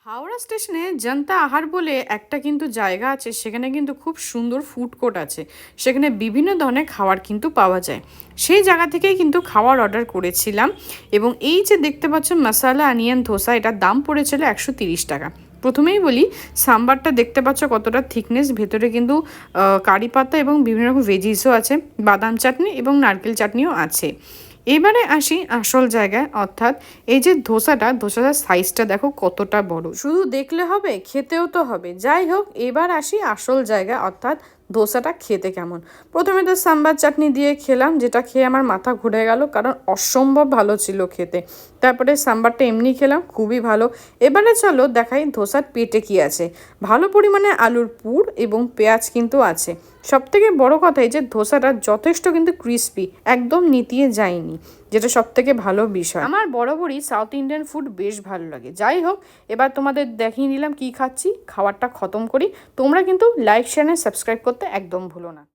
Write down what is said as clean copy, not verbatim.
হাওড়া স্টেশনে জনতা আহার বলে একটা কিন্তু জায়গা আছে, সেখানে কিন্তু খুব সুন্দর ফুড কোর্ট আছে। সেখানে বিভিন্ন ধরনের খাবার কিন্তু পাওয়া যায়। সেই জায়গা থেকেই কিন্তু খাবার অর্ডার করেছিলাম। এবং এই যে দেখতে পাচ্ছ মশালা অনিয়ন ধোসা, এটার দাম পড়েছিল 130 টাকা। প্রথমেই বলি, সাম্বারটা দেখতে পাচ্ছ কতটা থিকনেস, ভেতরে কিন্তু কারি পাতা এবং বিভিন্ন রকম ভেজিসও আছে, বাদাম চাটনি এবং নারকেল চাটনিও আছে। এবারে আসি আসল জায়গায়, অর্থাৎ এই যে ধোসাটার সাইজটা দেখো কতটা বড়। শুধু দেখলে হবে, খেতেও তো হবে। যাই হোক, এবার আসি আসল জায়গা, অর্থাৎ ধোসাটা খেতে কেমন। প্রথমে তো সাম্বার চাটনি দিয়ে খেলাম, যেটা খেয়ে আমার মাথা ঘুরে গেল, কারণ অসম্ভব ভালো ছিল খেতে। তারপরে সাম্বারটা এমনি খেলাম, খুবই ভালো। এবারে চলো দেখাই ধোসার পেটে কি আছে। ভালো পরিমাণে আলুর পুর এবং পেঁয়াজ কিন্তু আছে। সব থেকে বড় কথা, এই যে ধোসাটা যথেষ্ট কিন্তু ক্রিস্পি, একদম নিতিয়ে যায়নি, যেটা সব থেকে ভালো বিষয়। আমার বরাবরই সাউথ ইন্ডিয়ান ফুড বেশ ভালো লাগে। যাই হোক, এবার তোমাদের দেখিয়ে নিলাম কি খাচ্ছি। খাবারটা খতম করি। তোমরা কিন্তু লাইক শেয়ার সাবস্ক্রাইব করতে একদম ভুলো না।